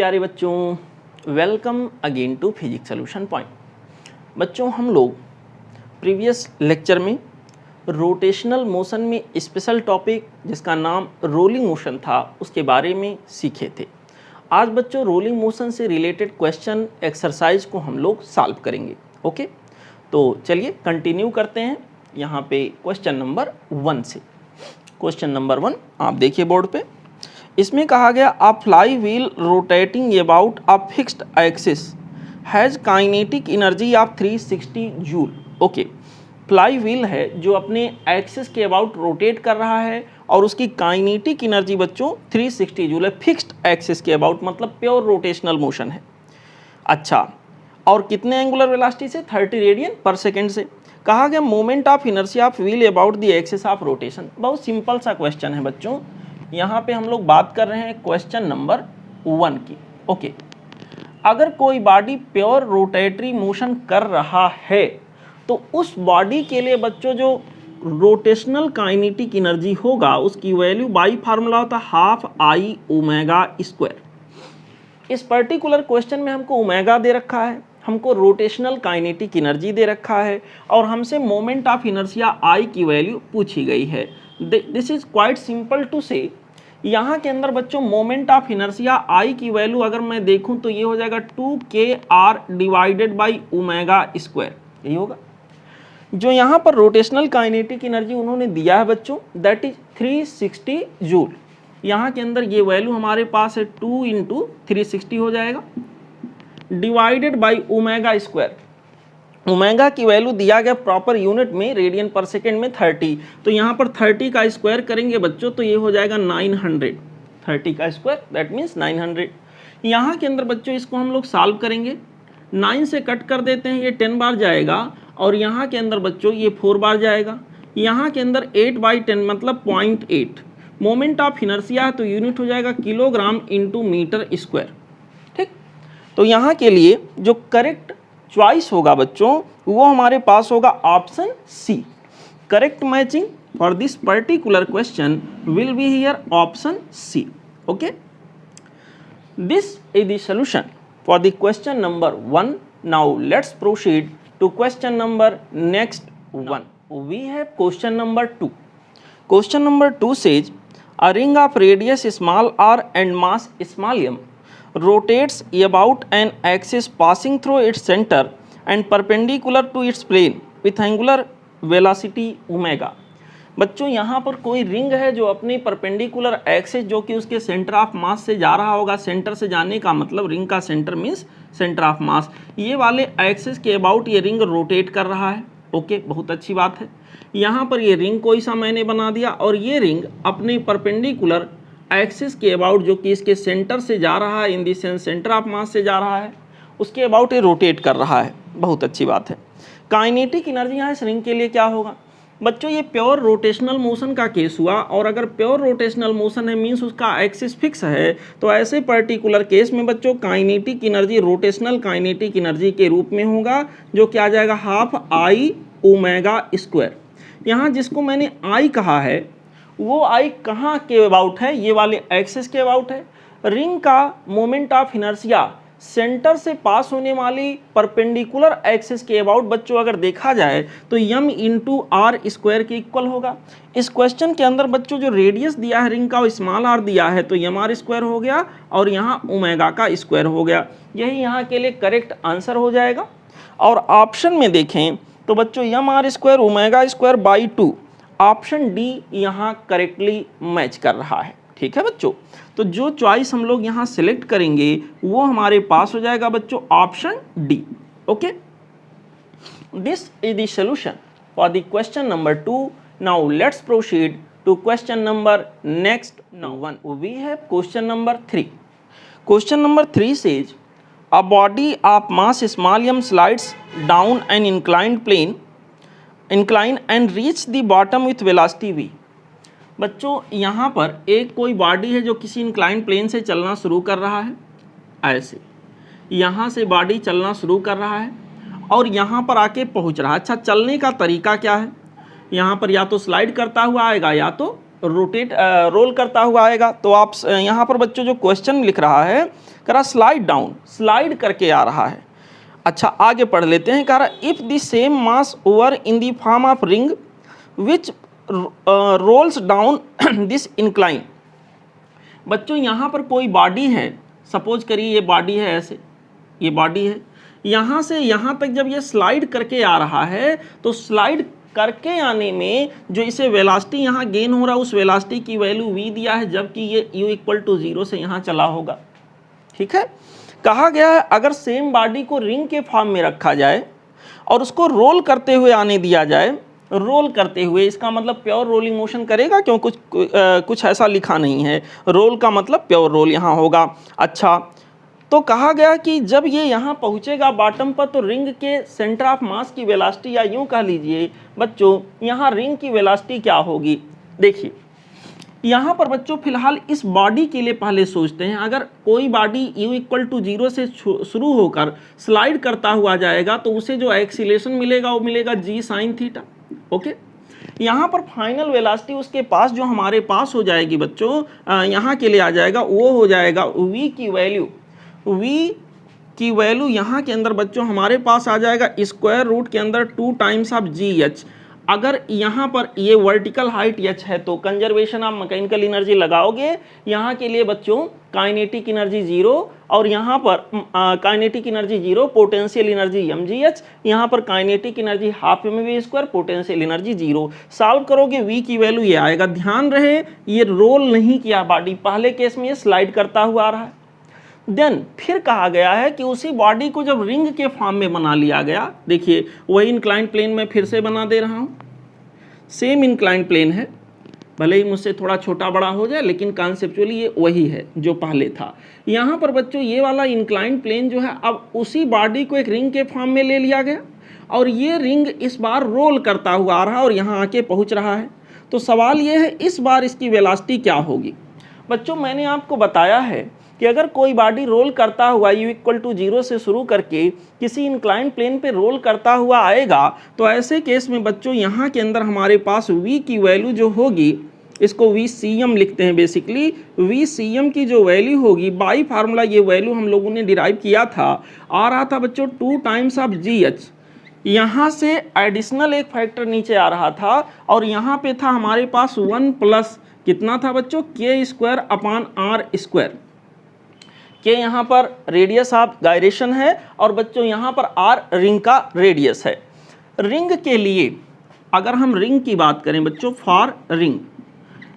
प्यारे बच्चों, welcome again to physics solution point. बच्चों, हम लोग प्रीवियस लेक्चर में रोटेशनल मोशन में स्पेशल टॉपिक जिसका नाम रोलिंग मोशन था उसके बारे में सीखे थे। आज बच्चों रोलिंग मोशन से रिलेटेड क्वेश्चन एक्सरसाइज को हम लोग सॉल्व करेंगे। ओके, तो चलिए कंटिन्यू करते हैं यहाँ पे क्वेश्चन नंबर 1 से। क्वेश्चन नंबर 1 आप देखिए बोर्ड पे। इसमें कहा गया अ fly wheel rotating about a fixed axis has kinetic energy of 360 joule. Okay, fly wheel है जो अपने एक्सिस के अबाउट रोटेट कर रहा है और उसकी काइनेटिक एनर्जी बच्चों 360 जूल है। फिक्स्ड एक्सिस के अबाउट मतलब प्योर रोटेशनल मोशन है। अच्छा, और कितने एंगुलर वेलोसिटी से? 30 रेडियन पर सेकेंड से। कहा गया moment of inertia of wheel about the axis of rotation. बहुत सिंपल सा क्वेश्चन है बच्चों। यहाँ पे हम लोग बात कर रहे हैं क्वेश्चन नंबर 1 की। ओके, अगर कोई बॉडी प्योर रोटेटरी मोशन कर रहा है तो उस बॉडी के लिए बच्चों जो रोटेशनल काइनेटिक एनर्जी होगा उसकी वैल्यू बाई फार्मूला होता है हाफ आई ओमेगा स्क्वायर। इस पर्टिकुलर क्वेश्चन में हमको ओमेगा दे रखा है, हमको रोटेशनल काइनेटिक एनर्जी दे रखा है और हमसे मोमेंट ऑफ इनर्शिया आई की वैल्यू पूछी गई है। This is quite simple to say. यहाँ के अंदर बच्चों मोमेंट ऑफ इनर्शिया आई की वैल्यू अगर मैं देखूं तो ये हो जाएगा 2kr divided by omega square, यही होगा। जो यहाँ पर रोटेशनल काइनेटिक एनर्जी उन्होंने दिया है बच्चों दैट इज 360 जूल। यहाँ के अंदर ये वैल्यू हमारे पास है 2 × 360 हो जाएगा divided by omega square. Omega की वैल्यू दिया गया प्रॉपर यूनिट में रेडियन पर सेकेंड में 30, तो यहाँ पर 30 का स्क्वायर करेंगे बच्चों तो ये हो जाएगा 900। 30 का स्क्वायर दैट मीन्स 900। यहाँ के अंदर बच्चों इसको हम लोग सॉल्व करेंगे। 9 से कट कर देते हैं, ये 10 बार जाएगा और यहाँ के अंदर बच्चों ये 4 बार जाएगा। यहाँ के अंदर 8/10 मतलब 0.8। मोमेंट ऑफ इनर्शिया है तो यूनिट हो जाएगा किलोग्राम इंटू मीटर स्क्वायर। ठीक, तो यहाँ के लिए जो करेक्ट चॉइस होगा बच्चों वो हमारे पास होगा option C. Correct matching for this particular question will be here option C. Okay, this is the solution for the question number 1। Now let's proceed to question number next 1। We have question number 2। Question number 2 says a ring of radius small r and mass small m rotates about an axis passing through its center and perpendicular to its plane with angular velocity omega. बच्चों यहाँ पर कोई ring है जो अपनी perpendicular axis जो कि उसके सेंटर ऑफ मास से जा रहा होगा। सेंटर से जाने का मतलब रिंग का सेंटर मीन्स सेंटर ऑफ मास। ये वाले एक्सिस के अबाउट ये रिंग रोटेट कर रहा है। ओके, बहुत अच्छी बात है। यहाँ पर ये रिंग कोई सा मैंने बना दिया और ये रिंग अपने परपेंडिकुलर एक्सिस के अबाउट जो कि इसके सेंटर से जा रहा है, इन दी सेंस सेंटर ऑफ मास से जा रहा है, उसके अबाउट ये रोटेट कर रहा है। बहुत अच्छी बात है। काइनेटिक एनर्जी यहाँ इस रिंग के लिए क्या होगा बच्चों? ये प्योर रोटेशनल मोशन का केस हुआ और अगर प्योर रोटेशनल मोशन है मीन्स उसका एक्सिस फिक्स है, तो ऐसे पर्टिकुलर केस में बच्चों kinetic energy rotational kinetic energy के रूप में होगा जो क्या आ जाएगा हाफ आई ओमेगा स्क्वायर। यहाँ जिसको मैंने आई कहा है वो आई कहाँ के अबाउट है? ये वाले एक्सिस के अबाउट है। रिंग का मोमेंट ऑफ इनर्शिया सेंटर से पास होने वाली परपेंडिकुलर एक्सिस के अबाउट बच्चों अगर देखा जाए तो m × r स्क्वायर के इक्वल होगा। इस क्वेश्चन के अंदर बच्चों जो रेडियस दिया है रिंग का वो स्मॉल r दिया है तो m r स्क्वायर हो गया और यहाँ ओमेगा का स्क्वायर हो गया। यही यहाँ के लिए करेक्ट आंसर हो जाएगा। और ऑप्शन में देखें तो बच्चों m r square omega square by 2 option D यहाँ करेक्टली मैच कर रहा है। ठीक है बच्चों, तो जो चॉइस हम लोग यहाँ सिलेक्ट करेंगे वो हमारे पास हो जाएगा बच्चों option D. Okay, this is the solution for the question number 2। Now let's proceed to question number next 1। We have question number 3। Question number 3 says a body of mass small m slides down an incline and reach the bottom with velocity v। बच्चों यहाँ पर एक कोई body है जो किसी incline plane से चलना शुरू कर रहा है। ऐसे यहाँ से बॉडी चलना शुरू कर रहा है और यहाँ पर आके पहुँच रहा है। अच्छा, चलने का तरीका क्या है? यहाँ पर या तो स्लाइड करता हुआ आएगा या तो रोल करता हुआ आएगा। तो आप यहाँ पर बच्चों जो क्वेश्चन लिख रहा है कह रहा स्लाइड डाउन, स्लाइड करके आ रहा है। अच्छा आगे पढ़ लेते हैं, कह रहा if the same mass over in the form of ring which rolls down this incline. बच्चों यहाँ पर कोई बॉडी है, सपोज करिए ये बॉडी है, ऐसे ये बॉडी है, यहाँ से यहाँ तक जब ये स्लाइड करके आ रहा है तो स्लाइड करके आने में जो इसे वेलोसिटी यहाँ गेन हो रहा है उस वेलोसिटी की वैल्यू v दिया है, जबकि ये u इक्वल टू 0 से यहाँ चला होगा। ठीक है, कहा गया है अगर सेम बॉडी को रिंग के फॉर्म में रखा जाए और उसको रोल करते हुए आने दिया जाए, रोल करते हुए इसका मतलब प्योर रोलिंग मोशन करेगा, क्यों कुछ ऐसा लिखा नहीं है, रोल का मतलब प्योर रोल यहाँ होगा। अच्छा तो कहा गया कि जब ये यहाँ पहुँचेगा बॉटम पर तो रिंग के सेंटर ऑफ मास की वेलोसिटी, या यूँ कह लीजिए बच्चों यहाँ रिंग की वेलोसिटी क्या होगी। देखिए यहाँ पर बच्चों फिलहाल इस बॉडी के लिए पहले सोचते हैं, अगर कोई बॉडी u इक्वल टू 0 से शुरू होकर स्लाइड करता हुआ जाएगा तो उसे जो एक्सीलेशन मिलेगा वो मिलेगा g sin थीटा। ओके, यहाँ पर फाइनल वेलोसिटी उसके पास जो हमारे पास हो जाएगी बच्चों, यहाँ के लिए आ जाएगा, वो हो जाएगा v की वैल्यू यहाँ के अंदर बच्चों हमारे पास आ जाएगा स्क्वायर रूट के अंदर 2 टाइम्स ऑफ GH। अगर यहाँ पर ये वर्टिकल हाइट h है तो कंजर्वेशन ऑफ मैकेनिकल एनर्जी लगाओगे, यहाँ के लिए बच्चों काइनेटिक एनर्जी 0 और यहाँ पर kinetic energy 0, potential energy mgh, यहाँ पर kinetic energy half mv², potential energy 0। Solve करोगे v की वैल्यू ये आएगा। ध्यान रहे ये रोल नहीं किया बॉडी, पहले केस में ये स्लाइड करता हुआ आ रहा है। देन फिर कहा गया है कि उसी बॉडी को जब रिंग के फॉर्म में बना लिया गया, देखिए वही इंक्लाइंड प्लेन में फिर से बना दे रहा हूँ, सेम इंक्लाइंड प्लेन है, भले ही मुझसे थोड़ा छोटा बड़ा हो जाए लेकिन कॉन्सेप्चुअली ये वही है जो पहले था। यहाँ पर बच्चों ये वाला इंक्लाइंड प्लेन जो है अब उसी बॉडी को एक रिंग के फॉर्म में ले लिया गया और ये रिंग इस बार रोल करता हुआ आ रहा है और यहाँ आके पहुँच रहा है। तो सवाल ये है इस बार इसकी वेलोसिटी क्या होगी। बच्चों मैंने आपको बताया है कि अगर कोई बॉडी रोल करता हुआ u इक्वल टू 0 से शुरू करके किसी इंक्लाइंड प्लेन पे रोल करता हुआ आएगा तो ऐसे केस में बच्चों यहाँ के अंदर हमारे पास v की वैल्यू जो होगी, इसको VCM लिखते हैं बेसिकली, VCM की जो वैल्यू होगी बाई फार्मूला ये वैल्यू हम लोगों ने डिराइव किया था, आ रहा था बच्चों 2 टाइम्स ऑफ GH। यहाँ से एडिशनल एक फैक्टर नीचे आ रहा था और यहाँ पे था हमारे पास 1 प्लस कितना था बच्चों k² के यहाँ पर रेडियस ऑफ गायरेशन है और बच्चों यहाँ पर r रिंग का रेडियस है। रिंग के लिए अगर हम रिंग की बात करें बच्चों, फॉर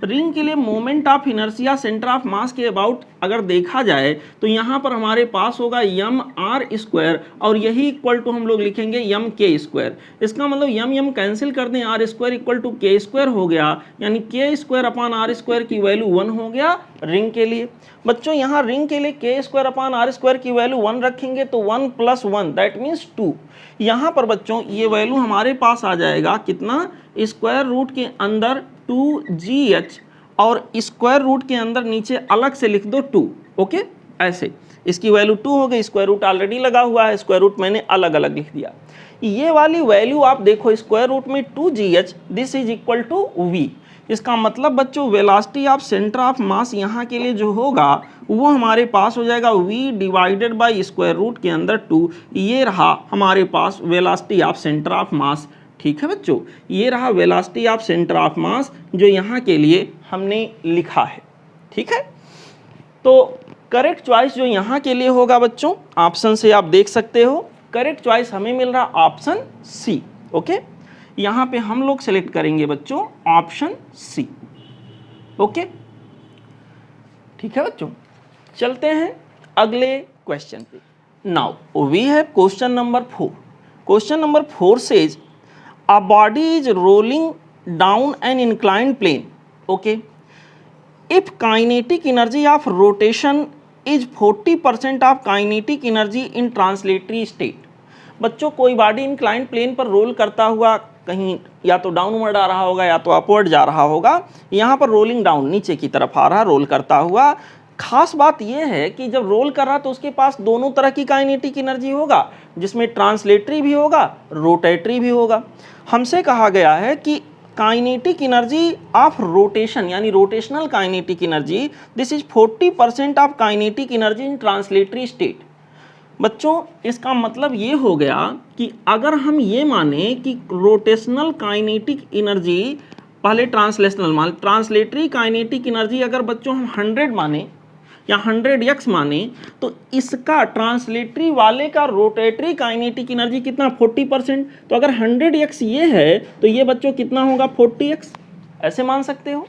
रिंग के लिए moment of inertia centre of मास के अबाउट अगर देखा जाए तो यहाँ पर हमारे पास होगा mr² और यही इक्वल टू हम लोग लिखेंगे mk²। इसका मतलब m कैंसिल कर दें, r² इक्वल टू k² हो गया, यानी k² अपान r² की वैल्यू 1 हो गया रिंग के लिए। बच्चों यहाँ रिंग के लिए k² अपान r² की वैल्यू 1 रखेंगे तो 1 + 1 दैट मीन्स 2। यहाँ पर बच्चों ये वैल्यू हमारे पास आ जाएगा कितना, स्क्वायर रूट के अंदर 2GH और स्क्वायर रूट के अंदर नीचे अलग से लिख दो 2। ओके, ऐसे इसकी वैल्यू 2 हो गई, स्क्वायर रूट ऑलरेडी लगा हुआ है, स्क्वायर रूट मैंने अलग अलग लिख दिया। ये वाली वैल्यू आप देखो स्क्वायर रूट में 2GH, this is equal to V। इसका मतलब बच्चों velocity of centre of mass यहाँ के लिए जो होगा वो हमारे पास हो जाएगा V divided by square root के अंदर 2। ये रहा हमारे पास velocity of centre of mass. ठीक है बच्चों, ये रहा velocity of centre of mass जो यहाँ के लिए हमने लिखा है। ठीक है, तो करेक्ट चॉइस जो यहाँ के लिए होगा बच्चों, ऑप्शन से आप देख सकते हो, करेक्ट चॉइस हमें मिल रहा ऑप्शन सी। ओके, यहाँ पे हम लोग सेलेक्ट करेंगे बच्चों ऑप्शन सी। ओके, ठीक है बच्चों, चलते हैं अगले क्वेश्चन पे। Now we have question number 4। Question number 4 says a body is rolling down an inclined plane. Okay, if kinetic energy of rotation is 40% of kinetic energy in translatory state। बच्चों कोई body inclined plane पर role करता हुआ कहीं या तो downward आ रहा होगा या तो अपवर्ड जा रहा होगा, यहाँ पर रोलिंग डाउन नीचे की तरफ आ रहा रोल करता हुआ। खास बात यह है कि जब रोल कर रहा तो उसके पास दोनों तरह की काइनेटिक एनर्जी होगा, जिसमें ट्रांसलेटरी भी होगा, रोटेटरी भी होगा। हमसे कहा गया है कि काइनेटिक एनर्जी ऑफ रोटेशन यानी rotational kinetic energy, this is 40% of kinetic energy in translatory state. बच्चों इसका मतलब ये हो गया कि अगर हम ये माने कि रोटेशनल काइनेटिक एनर्जी, पहले ट्रांसलेशनल मान, ट्रांसलेटरी काइनेटिक एनर्जी अगर बच्चों हम 100 माने या 100x माने, तो इसका ट्रांसलेटरी वाले का रोटेटरी काइनेटिक एनर्जी कितना 40%। तो अगर 100x ये है तो ये बच्चों कितना होगा 40x, ऐसे मान सकते हो।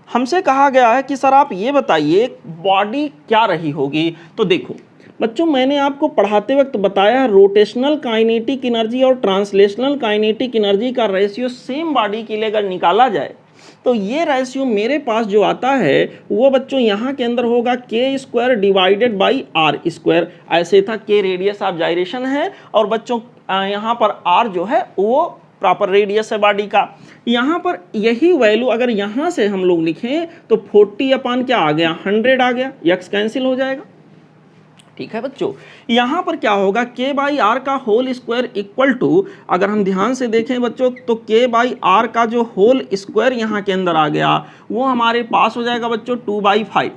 हमसे कहा गया है कि सर आप ये बताइए बॉडी क्या रही होगी। तो देखो बच्चों मैंने आपको पढ़ाते वक्त बताया रोटेशनल काइनेटिक एनर्जी और ट्रांसलेशनल काइनेटिक एनर्जी का रेशियो सेम बॉडी के लिए अगर निकाला जाए तो ये रेशियो मेरे पास जो आता है वो बच्चों यहाँ के अंदर होगा k² डिवाइडेड बाई r²। ऐसे था k रेडियस ऑफ जाइरेशन है और बच्चों यहाँ पर r जो है वो प्रॉपर रेडियस है बॉडी का। यहाँ पर यही वैल्यू अगर यहाँ से हम लोग लिखें तो 40 अपान क्या आ गया 100 आ गया, x कैंसिल हो जाएगा। ठीक है बच्चों, यहाँ पर क्या होगा k/r का होल स्क्वायर इक्वल टू, अगर हम ध्यान से देखें बच्चों तो k/r का जो होल स्क्वायर यहाँ के अंदर आ गया वो हमारे पास हो जाएगा बच्चों 2/5।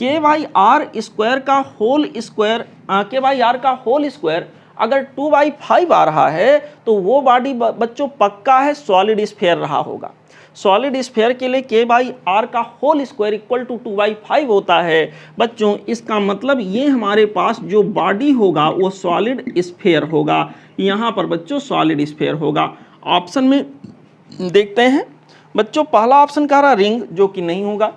k/r² का होल स्क्वायर, k/r का होल स्क्वायर अगर 2/5 आ रहा है तो वो बॉडी बच्चों पक्का है सॉलिड स्फीयर रहा होगा। सॉलिड स्फीयर के लिए k/r का होल स्क्वायर इक्वल टू 2/5 होता है बच्चों। इसका मतलब ये हमारे पास जो बॉडी होगा वो सॉलिड स्फीयर होगा। यहाँ पर बच्चों सॉलिड स्फीयर होगा। ऑप्शन में देखते हैं बच्चों, पहला ऑप्शन कह रहा रिंग, जो कि नहीं होगा।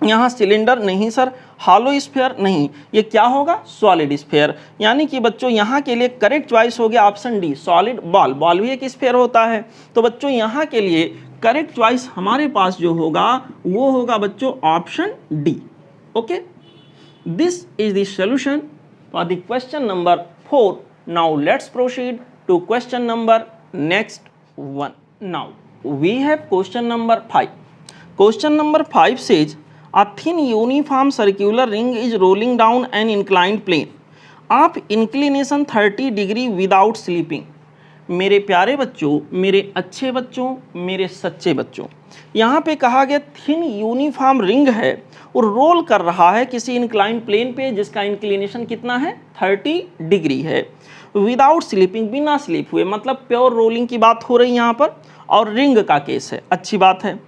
यहाँ सिलेंडर नहीं सर, हॉलो स्फीयर नहीं, ये क्या होगा सॉलिड स्फीयर। यानी कि बच्चों यहाँ के लिए करेक्ट चॉइस हो गया option D, solid ball. Ball भी एक स्फीयर होता है। तो बच्चों यहाँ के लिए करेक्ट चॉइस हमारे पास जो होगा वो होगा बच्चों option D. Okay, this is the solution for the question number 4। Now let's proceed to question number next one. Now we have question number 5। Question number 5 says a thin uniform circular ring is rolling down an inclined plane of inclination 30 degree without slipping। मेरे प्यारे बच्चों, मेरे अच्छे बच्चों, मेरे सच्चे बच्चों, यहाँ पे कहा गया थिन यूनिफॉर्म रिंग है और रोल कर रहा है किसी इंक्लाइन प्लेन पे जिसका इंक्लिनेशन कितना है 30 डिग्री है, विदाउट स्लिपिंग, बिना स्लिप हुए, मतलब प्योर रोलिंग की बात हो रही है यहाँ पर, और रिंग का केस है। अच्छी बात है।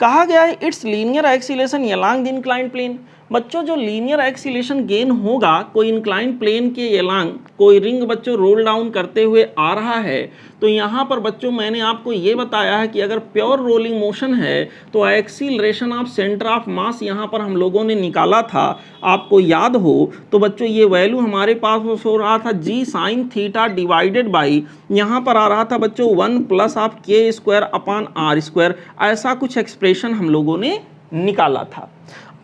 कहा गया है it's linear acceleration along the inclined plane. बच्चों जो लीनियर एक्सीलेशन गेन होगा कोई इंक्लाइंड प्लेन के अलोंग, कोई रिंग बच्चों रोल डाउन करते हुए आ रहा है, तो यहाँ पर बच्चों मैंने आपको ये बताया है कि अगर प्योर रोलिंग मोशन है तो acceleration of centre of mass यहाँ पर हम लोगों ने निकाला था, आपको याद हो तो बच्चों ये वैल्यू हमारे पास हो रहा था g sin theta divided by, यहाँ पर आ रहा था बच्चों 1 plus of k² upon r²। ऐसा कुछ एक्सप्रेशन हम लोगों ने निकाला था।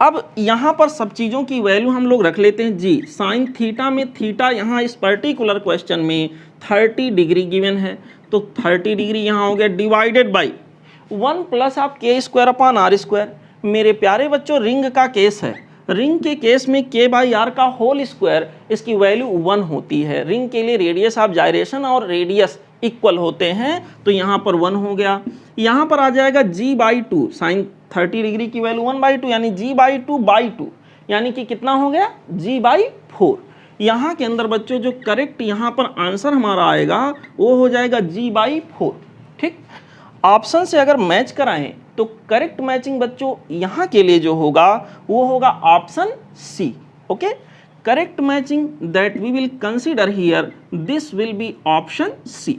अब यहाँ पर सब चीज़ों की वैल्यू हम लोग रख लेते हैं। जी साइन थीटा में थीटा यहाँ इस पर्टिकुलर क्वेश्चन में 30 डिग्री गिवन है, तो 30 डिग्री यहाँ हो गया डिवाइडेड बाई 1 प्लस आप k² अपान r²। मेरे प्यारे बच्चों रिंग का केस है, रिंग के केस में k/r का होल स्क्वायर इसकी वैल्यू 1 होती है। रिंग के लिए रेडियस ऑफ जायरेशन और रेडियस इक्वल होते हैं, तो यहाँ पर 1 हो गया। यहाँ पर आ जाएगा g/2, साइन 30 डिग्री की वैल्यू 1/2 यानी g/2/2, यानी कि कितना हो गया g/4। यहाँ के अंदर बच्चों जो करेक्ट यहाँ पर आंसर हमारा आएगा वो हो जाएगा g/4। ठीक, ऑप्शन से अगर मैच कराएं तो करेक्ट मैचिंग बच्चों यहाँ के लिए जो होगा वो होगा option C. Okay, correct matching that we will consider here, this will be option C.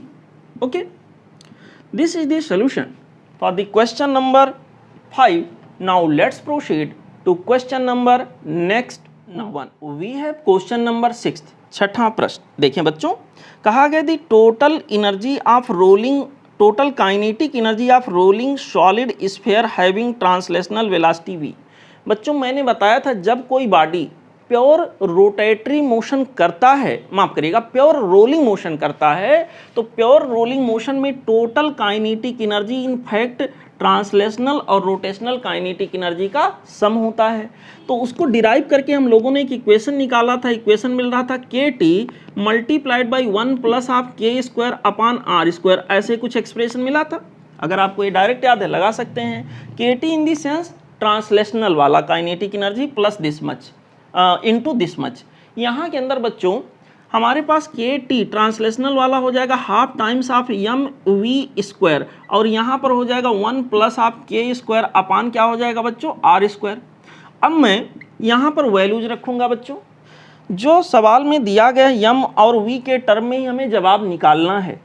Okay, this is the solution for the question number 5। Now let's proceed to question number next one. We have question number 6, छठा प्रश्न। देखें बच्चों, कहा गया the total energy of rolling, total kinetic energy of rolling solid sphere having translational velocity v। बच्चों मैंने बताया था जब कोई बॉडी प्योर रोटेटरी मोशन करता है, माफ करिएगा प्योर रोलिंग मोशन करता है, तो प्योर रोलिंग मोशन में total kinetic energy in fact translational और रोटेशनल काइनेटिक एनर्जी का सम होता है। तो उसको डिराइव करके हम लोगों ने एक इक्वेशन निकाला था। इक्वेशन मिल रहा था KT multiplied by 1 plus of k² upon r², ऐसे कुछ एक्सप्रेशन मिला था। अगर आपको ये डायरेक्ट याद है लगा सकते हैं, KT in the sense translational वाला kinetic energy plus this much into this much. यहाँ के अंदर बच्चों हमारे पास KT ट्रांसलेशनल वाला हो जाएगा हाफ टाइम्स ऑफ mv², और यहाँ पर हो जाएगा 1 प्लस ऑफ k² अपान क्या हो जाएगा बच्चों r²। अब मैं यहाँ पर वैल्यूज रखूँगा बच्चों, जो सवाल में दिया गया m और v के टर्म में ही हमें जवाब निकालना है,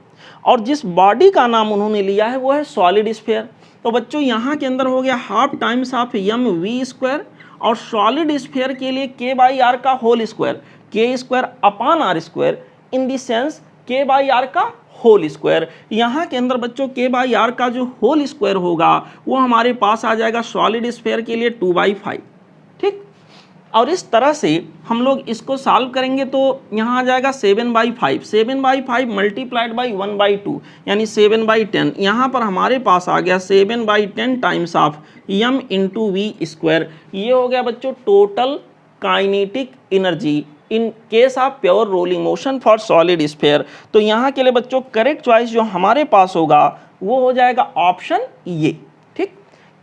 और जिस बॉडी का नाम उन्होंने लिया है वो है सॉलिड स्फीयर। तो बच्चों यहाँ के अंदर हो गया हाफ टाइम्स ऑफ mv², और सॉलिड स्फीयर के लिए k/r का whole square, k² upon r² in the sense k/r का होल स्क्वायर। यहाँ के अंदर बच्चों k/r का जो होल स्क्वायर होगा वो हमारे पास आ जाएगा सॉलिड स्फीयर के लिए 2/5, ठीक। और इस तरह से हम लोग इसको सॉल्व करेंगे तो यहाँ आ जाएगा 7/5, 7/5 मल्टीप्लाइड बाई 1/2 यानी 7/10। यहाँ पर हमारे पास आ गया 7/10 times of m into v²। ये हो गया बच्चों total kinetic energy in case of pure rolling motion for solid sphere. तो यहाँ के लिए बच्चों करेक्ट चॉइस जो हमारे पास होगा वो हो जाएगा ऑप्शन ये, ठीक।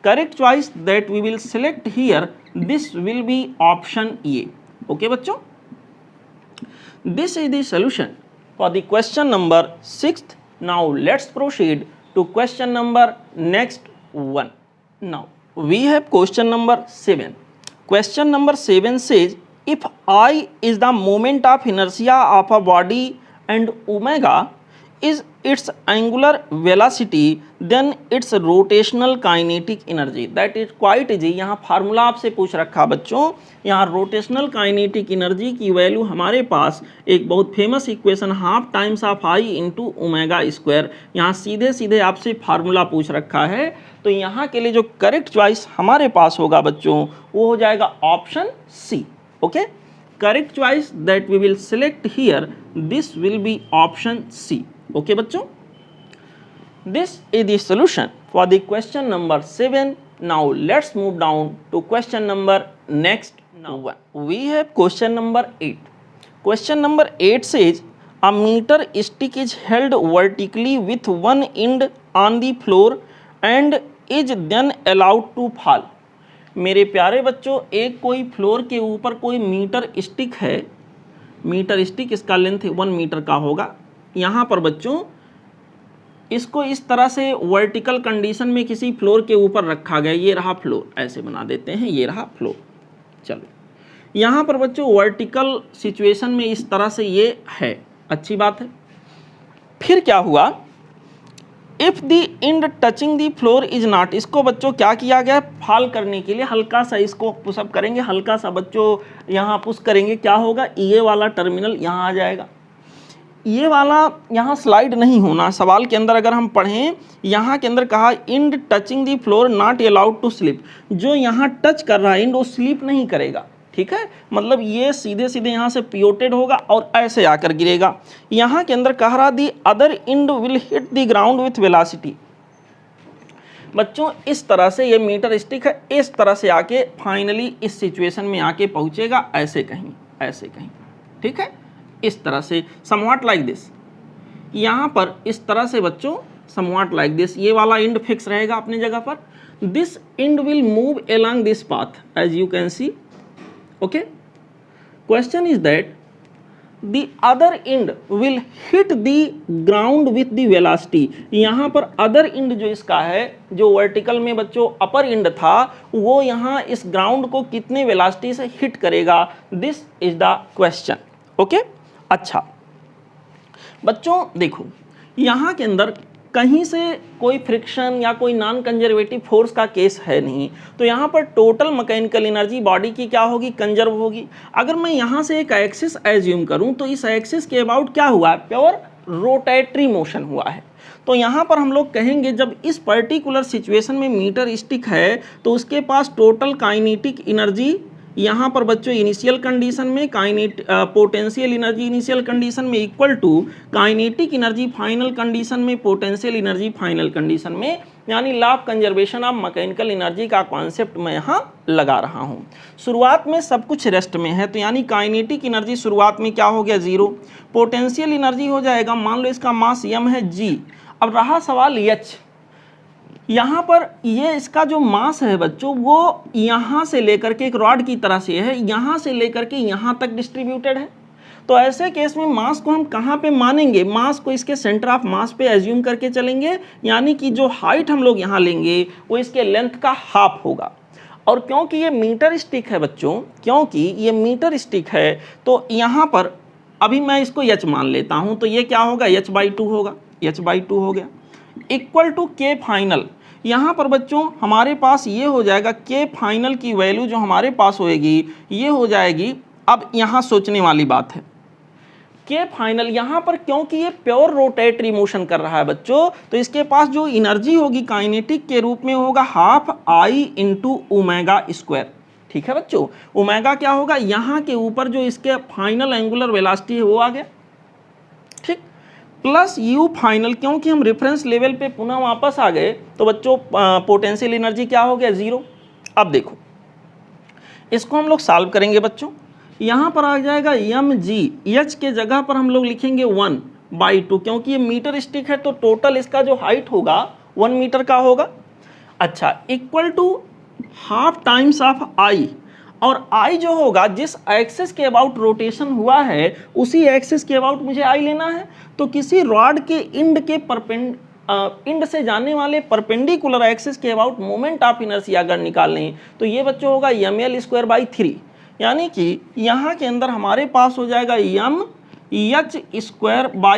Correct choice that we will select here, this will be option A. Okay बच्चों, this is the solution for the question number 6। Now let's proceed to question number next 1। Now we have question number 7। Question number 7 says if I is the moment of inertia of a body and omega is its angular velocity, then its rotational kinetic energy, that is quite easy। यहाँ formula आपसे पूछ रखा बच्चों, यहाँ rotational kinetic energy की value हमारे पास एक बहुत famous equation half times of I into ओमेगा²। यहाँ सीधे सीधे आपसे फार्मूला पूछ रखा है, तो यहाँ के लिए जो करेक्ट चॉइस हमारे पास होगा बच्चों वो हो जाएगा option C. Okay, correct choice that we will select here, this will be option C. Okay बच्चों, this is the solution for the question number 7. Now let's move down to question number next. Now we have question number 8. Question number 8 says a meter stick is held vertically with one end on the floor and is then allowed to fall. मेरे प्यारे बच्चों, एक कोई floor के ऊपर कोई metre stick है, metre stick इसका लेंथ 1 मीटर का होगा। यहाँ पर बच्चों इसको इस तरह से वर्टिकल कंडीशन में किसी फ्लोर के ऊपर रखा गया, ये रहा फ्लोर, ऐसे बना देते हैं, ये रहा फ्लोर। चलो यहाँ पर बच्चों वर्टिकल सिचुएशन में इस तरह से ये है, अच्छी बात है। फिर क्या हुआ, if the end touching the floor is not, इसको बच्चों क्या किया गया, फॉल करने के लिए हल्का सा इसको पुशअप करेंगे, हल्का सा बच्चों यहाँ पुश करेंगे, क्या होगा, ये वाला टर्मिनल यहाँ आ जाएगा, ये वाला यहाँ स्लाइड नहीं होना। सवाल के अंदर अगर हम पढ़ें, यहाँ के अंदर कहा end touching the floor not allowed to slip, जो यहाँ टच कर रहा है इंड वो स्लिप नहीं करेगा, ठीक है, मतलब ये सीधे सीधे यहाँ से पियोटेड होगा और ऐसे आकर गिरेगा। यहाँ के अंदर कह रहा the other end will hit the ground with velocity. बच्चों इस तरह से ये मीटर स्टिक है, इस तरह से आके फाइनली इस सिचुएशन में आके पहुँचेगा, ऐसे कहीं, ऐसे कहीं, ठीक है, इस तरह से समवॉट लाइक दिस। यहाँ पर इस तरह से बच्चों समवॉट लाइक दिस, ये वाला इंड फिक्स रहेगा अपनी जगह पर। This end will move along this path as you can see. Okay, question is that the other end will hit the ground with the velocity. यहाँ पर अदर इंड जो इसका है, जो वर्टिकल में बच्चों अपर इंड था, वो यहाँ इस ग्राउंड को कितने वेलोसिटी से हिट करेगा, this is the question. Okay, अच्छा बच्चों देखो यहाँ के अंदर कहीं से कोई फ्रिक्शन या कोई नॉन कंजर्वेटिव फोर्स का केस है नहीं, तो यहाँ पर टोटल मैकेनिकल एनर्जी बॉडी की क्या होगी, कंजर्व होगी। अगर मैं यहाँ से एक एक्सिस एज्यूम करूँ तो इस एक्सिस के अबाउट क्या हुआ है, प्योर रोटेटरी मोशन हुआ है। तो यहाँ पर हम लोग कहेंगे जब इस पर्टिकुलर सिचुएशन में मीटर स्टिक है तो उसके पास टोटल काइनेटिक एनर्जी, यहाँ पर बच्चों इनिशियल कंडीशन में पोटेंशियल एनर्जी इनिशियल कंडीशन में equal to kinetic energy final condition में पोटेंशियल एनर्जी फाइनल कंडीशन में, यानी law of conservation of mechanical energy का कॉन्सेप्ट मैं यहाँ लगा रहा हूँ। शुरुआत में सब कुछ रेस्ट में है, तो यानी काइनेटिक एनर्जी शुरुआत में क्या हो गया, 0। पोटेंशियल एनर्जी हो जाएगा, मान लो इसका मास m है g। अब रहा सवाल h, यहाँ पर ये इसका जो मास है बच्चों वो यहाँ से लेकर के एक रॉड की तरह से है, यहाँ से लेकर के यहाँ तक डिस्ट्रीब्यूटेड है। तो ऐसे केस में मास को हम कहाँ पे मानेंगे, मास को इसके सेंटर ऑफ मास पे एज्यूम करके चलेंगे, यानी कि जो हाइट हम लोग यहाँ लेंगे वो इसके लेंथ का हाफ होगा। और क्योंकि ये मीटर स्टिक है बच्चों, क्योंकि ये मीटर स्टिक है तो यहाँ पर अभी मैं इसको h मान लेता हूँ, तो ये क्या होगा h/2 होगा, h/2 हो गया इक्वल टू k फाइनल। यहाँ पर बच्चों हमारे पास ये हो जाएगा k फाइनल की वैल्यू जो हमारे पास होएगी ये हो जाएगी, अब यहाँ सोचने वाली बात है, k फाइनल यहाँ पर क्योंकि ये प्योर रोटेटरी मोशन कर रहा है बच्चों, तो इसके पास जो एनर्जी होगी काइनेटिक के रूप में होगा half I into omega square. ठीक है बच्चों, ओमेगा क्या होगा, यहाँ के ऊपर जो इसके फाइनल एंगुलर वेलोसिटी है वो आ गया, ठीक, प्लस u फाइनल, क्योंकि हम रेफरेंस लेवल पे पुनः वापस आ गए तो बच्चों पोटेंशियल एनर्जी क्या हो गया, 0। अब देखो इसको हम लोग सॉल्व करेंगे बच्चों, यहाँ पर आ जाएगा mg, h के जगह पर हम लोग लिखेंगे 1/2, क्योंकि ये मीटर स्टिक है तो टोटल इसका जो हाइट होगा 1 मीटर का होगा। अच्छा, equal to half times of I, और I जो होगा जिस एक्सिस के अबाउट रोटेशन हुआ है उसी एक्सिस के अबाउट मुझे I लेना है। तो किसी रॉड के इंड से जाने वाले परपेंडिकुलर एक्सिस के अबाउट मोमेंट ऑफ इनर्शिया अगर निकालें तो ये बच्चों होगा ml²/3, यानी कि यहाँ के अंदर हमारे पास हो जाएगा mh²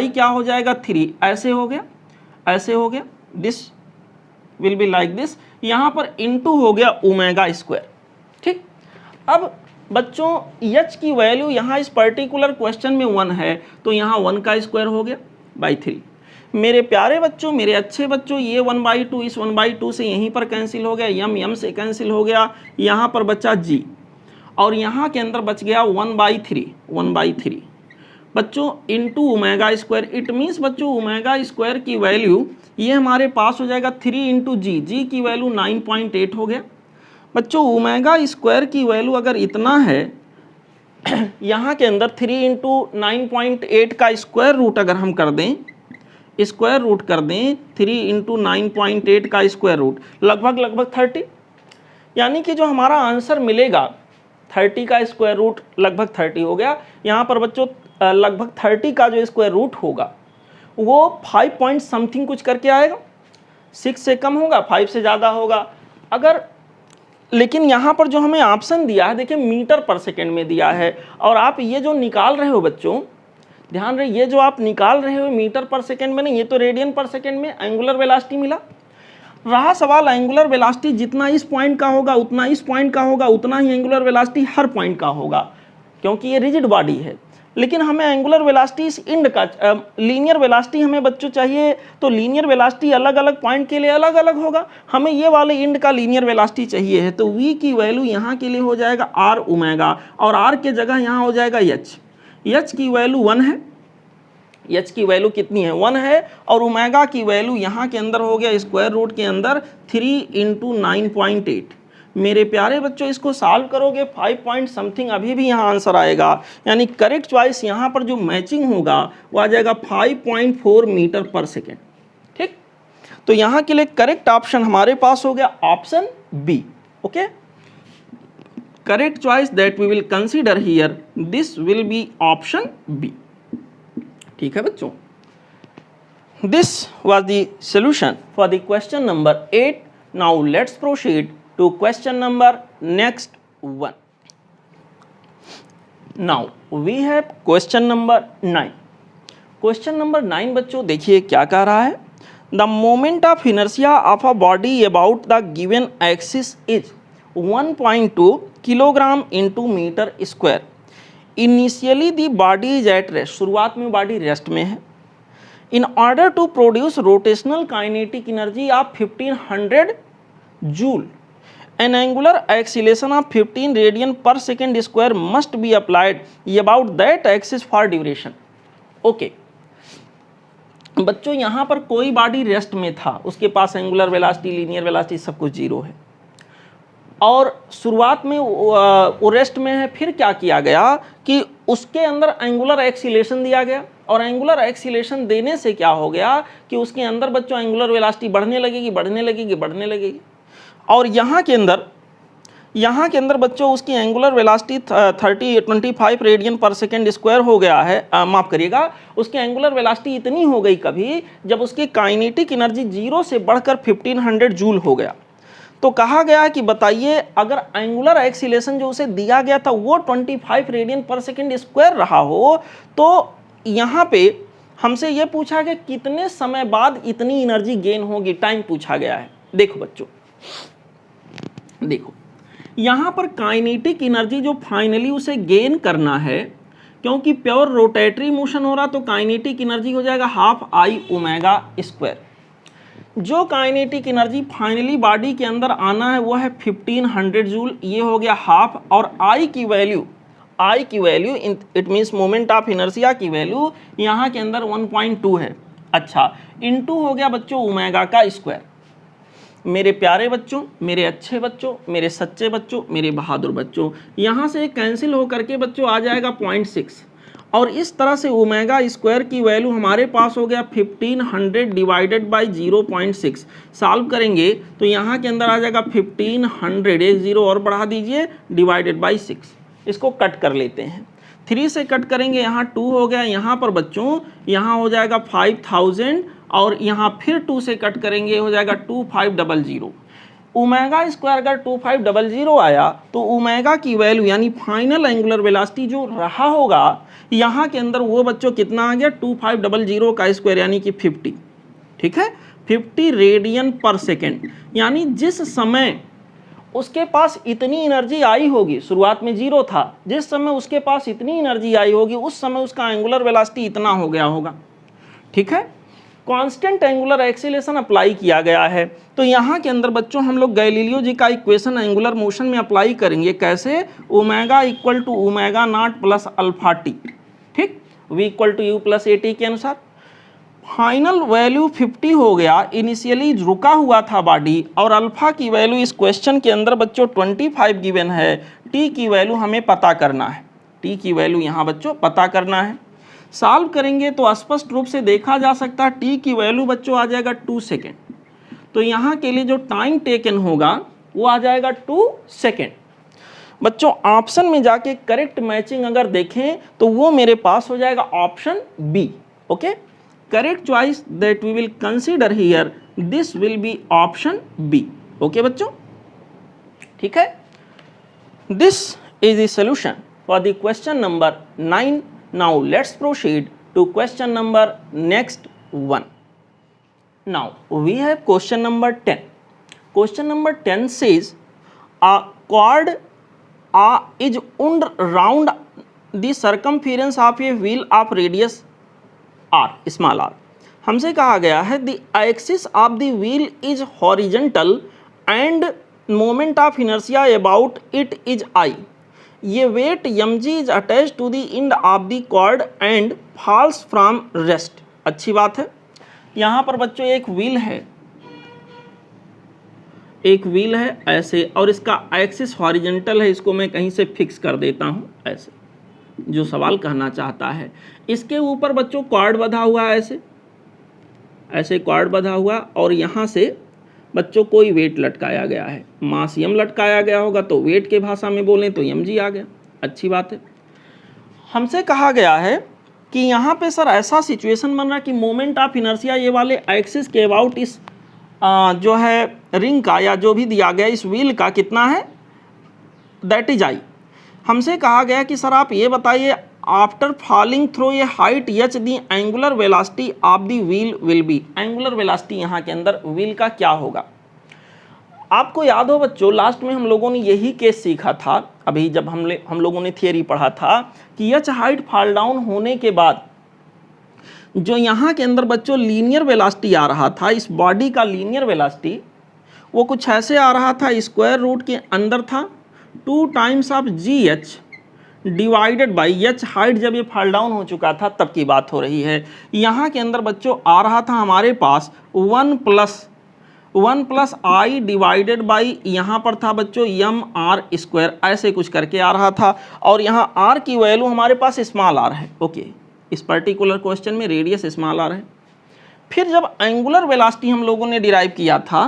क्या हो जाएगा 3, ऐसे हो गया, ऐसे हो गया, this will be like this, यहाँ पर इंटू हो गया ओमेगा स्क्वायर। ठीक, अब बच्चों h की वैल्यू यहाँ इस पर्टिकुलर क्वेश्चन में 1 है तो यहाँ 1 का स्क्वायर हो गया बाई 3। मेरे प्यारे बच्चों, मेरे अच्छे बच्चों, ये 1/2 इस 1/2 से यहीं पर कैंसिल हो गया, m से कैंसिल हो गया, यहाँ पर बचा g और यहाँ के अंदर बच गया 1/3 बच्चों into omega square. It means बच्चों ओमेगा स्क्वायर की वैल्यू ये हमारे पास हो जाएगा 3 इंटू जी की वैल्यू 9.8 हो गया। बच्चों ओमेगा स्क्वायर की वैल्यू अगर इतना है यहाँ के अंदर 3 इंटू 9.8 का स्क्वायर रूट अगर हम कर दें, स्क्वायर रूट कर दें 3 इंटू 9.8 का स्क्वायर रूट लगभग 30, यानी कि जो हमारा आंसर मिलेगा 30 का स्क्वायर रूट लगभग 30 हो गया। यहाँ पर बच्चों लगभग 30 का जो स्क्वायर रूट होगा वो 5 पॉइंट समथिंग कुछ करके आएगा, 6 से कम होगा, 5 से ज़्यादा होगा अगर। लेकिन यहाँ पर जो हमें ऑप्शन दिया है देखिए मीटर पर सेकेंड में दिया है, और आप ये जो निकाल रहे हो बच्चों ध्यान रहे, ये जो आप निकाल रहे हो मीटर पर सेकेंड में नहीं, ये तो रेडियन पर सेकेंड में एंगुलर वेलोसिटी मिला। रहा सवाल एंगुलर वेलोसिटी जितना इस पॉइंट का होगा उतना इस पॉइंट का होगा, उतना ही एंगुलर वेलोसिटी हर पॉइंट का होगा क्योंकि ये रिजिड बॉडी है। लेकिन हमें एंगुलर वेलोसिटी इस इंड का लीनियर वेलोसिटी हमें बच्चों चाहिए, तो लीनियर वेलोसिटी अलग अलग पॉइंट के लिए अलग अलग होगा। हमें ये वाले इंड का लीनियर वेलोसिटी चाहिए है, तो v की वैल्यू यहाँ के लिए हो जाएगा r ओमेगा, और r के जगह यहाँ हो जाएगा h की वैल्यू 1 है, h की वैल्यू कितनी है 1 है, और ओमेगा की वैल्यू यहाँ के अंदर हो गया स्क्वायर रूट के अंदर 3 इंटू 9.8। मेरे प्यारे बच्चों इसको सॉल्व करोगे 5 पॉइंट समथिंग अभी भी यहाँ आंसर आएगा, यानी करेक्ट चॉइस यहाँ पर जो मैचिंग होगा वो आ जाएगा 5.4 मीटर पर सेकेंड। ठीक, तो यहाँ के लिए करेक्ट ऑप्शन हमारे पास हो गया option B. Okay, correct choice that we will consider here, this will be option B. ठीक है बच्चों, this was the solution for the question number 8. Now let's proceed to question number next one. Now we have question number 9. Question number 9 बच्चों देखिए क्या कह रहा है, the moment of inertia of a body about the given axis is 1.2 kilogram into meter square. Initially the body is at rest, शुरुआत में body rest में है. In order to produce rotational kinetic energy of 1500 joule, an angular acceleration of 15 radian per second square must be applied about that axis for duration. Okay. बच्चों यहाँ पर कोई body rest में था, उसके पास एंगुलर वेलोसिटी लीनियर वेलोसिटी सब कुछ zero है, और शुरुआत में वो रेस्ट में है। फिर क्या किया गया कि उसके अंदर एंगुलर एक्सीलेशन दिया गया और एंगुलर एक्सीलरेशन देने से क्या हो गया कि उसके अंदर बच्चों एंगुलर वेलोसिटी बढ़ने लगेगी बढ़ने लगेगी बढ़ने लगेगी, और यहाँ के अंदर बच्चों उसकी एंगुलर वेलोसिटी 25 रेडियन पर सेकेंड स्क्वायर हो गया है, माफ़ करिएगा, उसकी एंगुलर वेलोसिटी इतनी हो गई कभी जब उसकी काइनेटिक एनर्जी 0 से बढ़कर 1500 जूल हो गया। तो कहा गया कि बताइए अगर एंगुलर एक्सीलरेशन जो उसे दिया गया था वो 25 रेडियन पर सेकेंड स्क्वायर रहा हो, तो यहाँ पे हमसे ये पूछा कि कितने समय बाद इतनी एनर्जी गेन होगी, टाइम पूछा गया है। देखो बच्चों, देखो यहाँ पर काइनेटिक एनर्जी जो फाइनली उसे गेन करना है, क्योंकि प्योर रोटेटरी मोशन हो रहा तो काइनेटिक एनर्जी हो जाएगा हाफ आई ओमेगा स्क्वायर। जो काइनेटिक एनर्जी फाइनली बॉडी के अंदर आना है वो है 1500 जूल, ये हो गया हाफ, और आई की value it means moment of inertia की वैल्यू यहाँ के अंदर 1.2 है। अच्छा, इनटू हो गया बच्चों ओमेगा का स्क्वायर। मेरे प्यारे बच्चों, मेरे अच्छे बच्चों, मेरे सच्चे बच्चों, मेरे बहादुर बच्चों, यहाँ से कैंसिल हो करके बच्चों आ जाएगा 0.6, और इस तरह से ओमेगा स्क्वायर की वैल्यू हमारे पास हो गया 1500 डिवाइडेड बाई 0.6। सॉल्व करेंगे तो यहाँ के अंदर आ जाएगा 1500, एक जीरो और बढ़ा दीजिए, डिवाइडेड बाई 6। इसको कट कर लेते हैं, 3 से कट करेंगे, यहाँ 2 हो गया, यहाँ पर बच्चों यहाँ हो जाएगा 5000, और यहाँ फिर 2 से कट करेंगे हो जाएगा 2500। ओमेगा स्क्वायर अगर 2500 आया तो ओमेगा की वैल्यू यानी फाइनल एंगुलर वेलोसिटी जो रहा होगा यहाँ के अंदर वो बच्चों कितना आ गया 2500 का स्क्वायर यानी कि 50, ठीक है, 50 रेडियन पर सेकेंड। यानी जिस समय उसके पास इतनी एनर्जी आई होगी, शुरुआत में 0 था, जिस समय उसके पास इतनी एनर्जी आई होगी उस समय उसका एंगुलर वेलोसिटी इतना हो गया होगा, ठीक है। कांस्टेंट एंगुलर एक्सीलरेशन अप्लाई किया गया है, तो यहाँ के अंदर बच्चों हम लोग गैलीलियो जी का इक्वेशन एंगुलर मोशन में अप्लाई करेंगे। कैसे? Omega equal to omega not plus alpha t, ठीक, v equal to u plus a t के अनुसार। फाइनल वैल्यू 50 हो गया, इनिशियली रुका हुआ था बॉडी, और अल्फा की वैल्यू इस क्वेश्चन के अंदर बच्चों 25 गिवन है। टी की वैल्यू हमें पता करना है, टी की वैल्यू यहाँ बच्चों पता करना है। सॉल्व करेंगे तो स्पष्ट रूप से देखा जा सकता है टी की वैल्यू बच्चों आ जाएगा 2 सेकेंड, तो यहाँ के लिए जो टाइम टेकन होगा वो आ जाएगा 2 सेकेंड। बच्चों ऑप्शन में जाके करेक्ट मैचिंग अगर देखें तो वो मेरे पास हो जाएगा option B. Okay, correct choice that we will consider here, this will be option B. Okay बच्चों, ठीक है, this is the solution for the question number 9। Now let's proceed to question number next one. Now we have question number 10. Question number 10 says a cord is wound round the circumference of a wheel of radius r, small r. हमसे कहा गया है the axis of the wheel is horizontal and moment of inertia about it is I. ये weight mg is attach to the end of the cord and falls from rest. अच्छी बात है। यहाँ पर बच्चों एक व्हील है ऐसे, और इसका एक्सिस हॉरिजॉन्टल है, इसको मैं कहीं से फिक्स कर देता हूँ ऐसे, जो सवाल कहना चाहता है। इसके ऊपर बच्चों कॉर्ड बंधा हुआ है, ऐसे कॉर्ड बंधा हुआ, और यहाँ से बच्चों कोई वेट लटकाया गया है, मास यम लटकाया गया होगा, तो वेट के भाषा में बोलें तो mg आ गया। अच्छी बात है। हमसे कहा गया है कि यहाँ पे सर ऐसा सिचुएशन बन रहा है कि मोमेंट ऑफ इनर्शिया ये वाले एक्सिस के अबाउट इस जो है रिंग का या जो भी दिया गया इस व्हील का कितना है, दैट इज आई। हमसे कहा गया कि सर आप ये बताइए after falling through a height H the angular velocity of the wheel will be. Angular velocity यहाँ के अंदर व्हील का क्या होगा? आपको याद हो बच्चों लास्ट में हम लोगों ने यही केस सीखा था, अभी जब हम लोगों ने थियरी पढ़ा था कि एच हाइट फॉल डाउन होने के बाद जो यहाँ के अंदर बच्चों लीनियर वेलोसिटी आ रहा था, इस बॉडी का लीनियर वेलोसिटी वो कुछ ऐसे आ रहा था, स्क्वायर रूट के अंदर था 2 times of g H divided by H height. जब ये फॉल डाउन हो चुका था तब की बात हो रही है। यहाँ के अंदर बच्चों आ रहा था हमारे पास 1 प्लस आई डिवाइडेड बाई, यहाँ पर था बच्चों यम आर स्क्वायर, ऐसे कुछ करके आ रहा था, और यहाँ आर की वैल्यू हमारे पास स्मॉल आर है। ओके, इस पर्टिकुलर क्वेश्चन में रेडियस स्मॉल आर है। फिर जब एंगुलर वेलोसिटी हम लोगों ने डिराइव किया था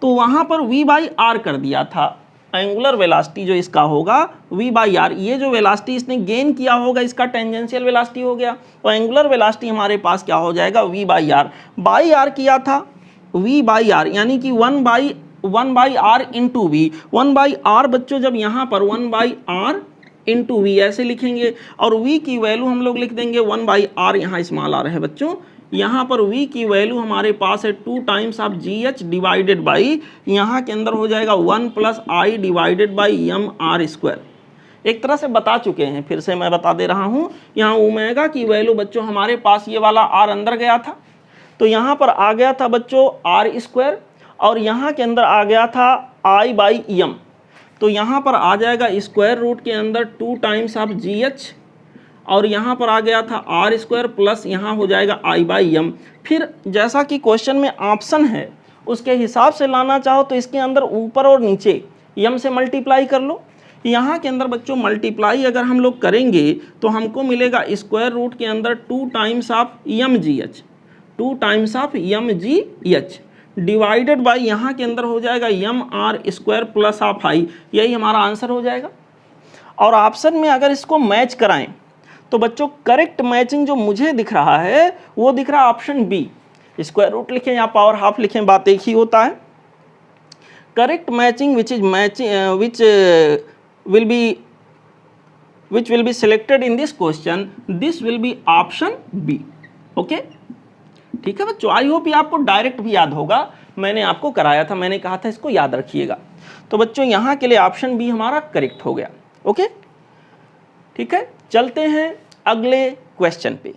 तो वहाँ पर v बाई आर कर दिया था। एंगुलर वेलोसिटी जो इसका होगा v बाई आर, ये जो वेलोसिटी इसने गेन किया होगा इसका टेंजेंशियल वेलोसिटी हो गया, तो एंगुलर वेलोसिटी हमारे पास क्या हो जाएगा v बाई आर किया था v बाई आर, यानी कि 1 by r into v. 1 by r बच्चों जब यहाँ पर 1 बाई आर इंटू वी ऐसे लिखेंगे और v की वैल्यू हम लोग लिख देंगे 1 बाई आर, यहाँ स्मॉल आर है बच्चों, यहाँ पर v की वैल्यू हमारे पास है 2 times of g H divided by, यहाँ के अंदर हो जाएगा 1 plus I divided by m are square. एक तरह से बता चुके हैं, फिर से मैं बता दे रहा हूँ। यहाँ ओमेगा की वैल्यू बच्चों हमारे पास ये वाला आर अंदर गया था, तो यहाँ पर आ गया था बच्चों आर स्क्वायर, और यहाँ के अंदर आ गया था आई बाई एम, तो यहाँ पर आ जाएगा स्क्वायर रूट के अंदर 2 टाइम्स ऑफ जी एच, और यहाँ पर आ गया था आर स्क्वायर प्लस यहाँ हो जाएगा आई बाई एम। फिर जैसा कि क्वेश्चन में ऑप्शन है उसके हिसाब से लाना चाहो तो इसके अंदर ऊपर और नीचे एम से मल्टीप्लाई कर लो। यहाँ के अंदर बच्चों मल्टीप्लाई अगर हम लोग करेंगे तो हमको मिलेगा स्क्वायर रूट के अंदर 2 times of M G H, 2 times of M G H divided by यहाँ के अंदर हो जाएगा M are square plus of I, यही हमारा आंसर हो जाएगा। और ऑप्शन में अगर इसको मैच कराएं तो बच्चों करेक्ट मैचिंग जो मुझे दिख रहा है वो दिख रहा है ऑप्शन बी। स्क्वायर रूट लिखें या पावर हाफ लिखें, बात एक ही होता है। Correct matching which will be selected in this question, this will be option B. Okay, ठीक है बच्चों, आई होप ये आपको डायरेक्ट भी याद होगा, मैंने आपको कराया था, मैंने कहा था इसको याद रखिएगा। तो बच्चों यहाँ के लिए ऑप्शन बी हमारा करेक्ट हो गया। ओके, ठीक है, चलते हैं अगले क्वेश्चन पे।